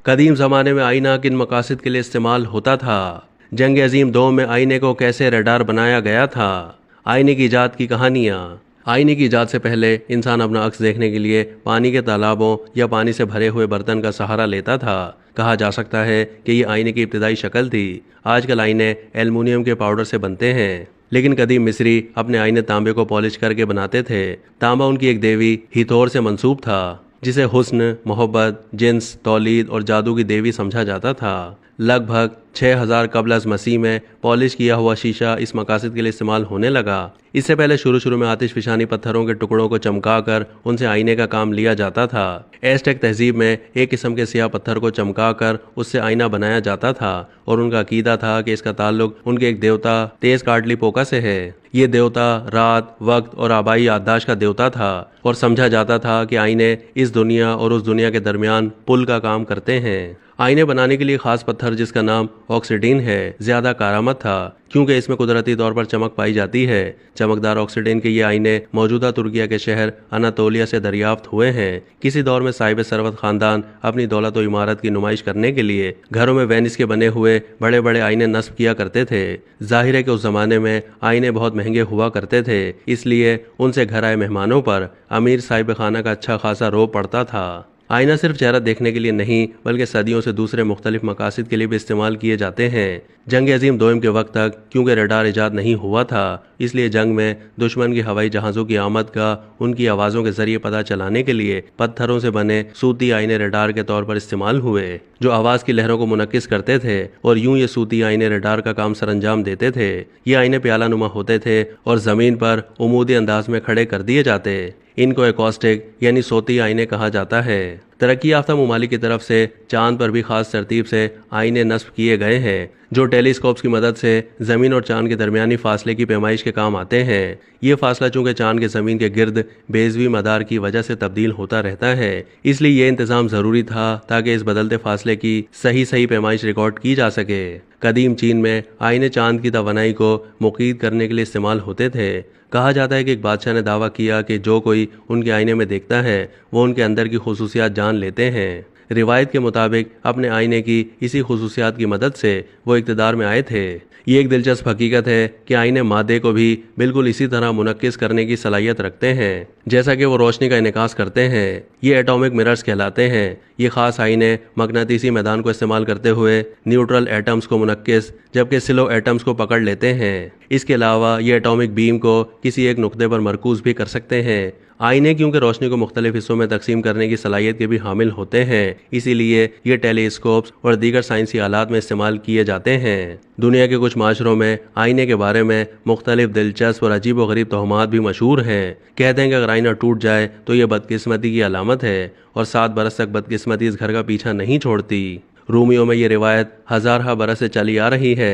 कदीम ज़माने में आईना किन मकासद के लिए इस्तेमाल होता था? जंग अज़ीम 2 में आईने को कैसे रडार बनाया गया था? आईने की इजाद की कहानियाँ। आईने की इजाद से पहले इंसान अपना अक्स देखने के लिए पानी के तालाबों या पानी से भरे हुए बर्तन का सहारा लेता था। कहा जा सकता है कि ये आईने की इब्तिदाई शक्ल थी। आजकल आईने एल्युमिनियम के पाउडर से बनते हैं, लेकिन कदीम मिस्री अपने आईने तांबे को पॉलिश करके बनाते थे। तांबा उनकी एक देवी हिथोर से मंसूब था, जिसे हुस्न, मोहब्बत, जिन्स, तौलीद और जादू की देवी समझा जाता था। लगभग 6000 कबल अज़ मसीह में पॉलिश किया हुआ शीशा इस मकासद के लिए इस्तेमाल होने लगा। इससे पहले शुरू में आतिशफिशानी पत्थरों के टुकड़ों को चमकाकर उनसे आईने का काम लिया जाता था। एज़टेक तहजीब में एक किस्म के सियाह पत्थर को चमकाकर उससे आईना बनाया जाता था और उनका अकीदा था कि इसका ताल्लुक उनके एक देवता तेज़काटलीपोका से है। ये देवता रात, वक्त और आबाई याददाश्त का देवता था और समझा जाता था कि आईने इस दुनिया और उस दुनिया के दरमियान पुल का काम करते हैं। आईने बनाने के लिए खास पत्थर, जिसका नाम ऑक्सीडीन है, ज्यादा कारामद था क्योंकि इसमें कुदरती तौर पर चमक पाई जाती है। चमकदार ऑक्सीडीन के ये आईने मौजूदा तुर्किया के शहर अनातोलिया से दरियाफ्त हुए हैं। किसी दौर में साहिब सरवत खानदान अपनी दौलत और इमारत की नुमाइश करने के लिए घरों में वेनिस के बने हुए बड़े बड़े आईने नस्ब किया करते थे। जाहिर है कि उस जमाने में आईने बहुत महंगे हुआ करते थे, इसलिए उनसे घर आए मेहमानों पर अमीर साहिब खाना का अच्छा खासा रौब पड़ता था। आईना सिर्फ चेहरा देखने के लिए नहीं, बल्कि सदियों से दूसरे मुख्तलिफ मकासद के लिए भी इस्तेमाल किए जाते हैं। जंग अज़ीम 2 के वक्त तक क्योंकि रडार इजाद नहीं हुआ था, इसलिए जंग में दुश्मन की हवाई जहाज़ों की आमद का उनकी आवाज़ों के जरिए पता चलाने के लिए पत्थरों से बने सूती आईने रडार के तौर पर इस्तेमाल हुए, जो आवाज़ की लहरों को मुनक्किस करते थे और यूं ये सूती आईने रडार का काम सरअंजाम देते थे। ये आईने प्याला नुमा होते थे और ज़मीन पर उमूदी अंदाज में खड़े कर दिए जाते। इनको एकॉस्टिक यानी सोती आईने कहा जाता है। तरक्की याफ्ता ममालिक की तरफ से चांद पर भी खास तरतीब से आईने नस्ब किए गए हैं, जो टेलीस्कोप्स की मदद से ज़मीन और चांद के दरमियानी फासले की पैमाइश के काम आते हैं। ये फासला चूंकि चांद के ज़मीन के गिर्द बेज़वी मदार की वजह से तब्दील होता रहता है, इसलिए ये इंतज़ाम ज़रूरी था ताकि इस बदलते फासले की सही पैमाइश रिकॉर्ड की जा सके। कदीम चीन में आईने चांद की तवानाई को मुक़ीद करने के लिए इस्तेमाल होते थे। कहा जाता है कि एक बादशाह ने दावा किया कि जो कोई उनके आईने में देखता है वो उनके अंदर की खुसूसियात जान लेते हैं। रिवायत के मुताबिक अपने आईने की इसी खुसूसियात की मदद से वो इक़्तिदार में आए थे। ये एक दिलचस्प हकीकत है कि आईने मादे को भी बिल्कुल इसी तरह मुनक्किस करने की सलाहियत रखते हैं जैसा कि वो रोशनी का इनेकास करते हैं। ये एटॉमिक मिरर्स कहलाते हैं। ये खास आईने मकनातीसी मैदान को इस्तेमाल करते हुए न्यूट्रल एटम्स को मुनक्किस जबकि सिलो एटम्स को पकड़ लेते हैं। इसके अलावा ये एटॉमिक बीम को किसी एक नुक्ते पर मरकूज भी कर सकते हैं। आईने क्योंकि रोशनी को मुख्तलिफ हिस्सों में तकसीम करने की सलाहियत के भी हामिल होते हैं, इसीलिए ये टेलीस्कोप्स और दीगर साइंसी आलात में इस्तेमाल किए जाते हैं। दुनिया के कुछ माशरों में आईने के बारे में मुख्तलिफ दिलचस्प और अजीब व गरीब तोहमात भी मशहूर हैं। कहते हैं कि अगर आईना टूट जाए तो ये बदकिस्मती की अलामत है और 7 बरस तक बदकिस्मती इस घर का पीछा नहीं छोड़ती। रूमियों में ये रिवायत हज़ार बरस से चली आ रही है।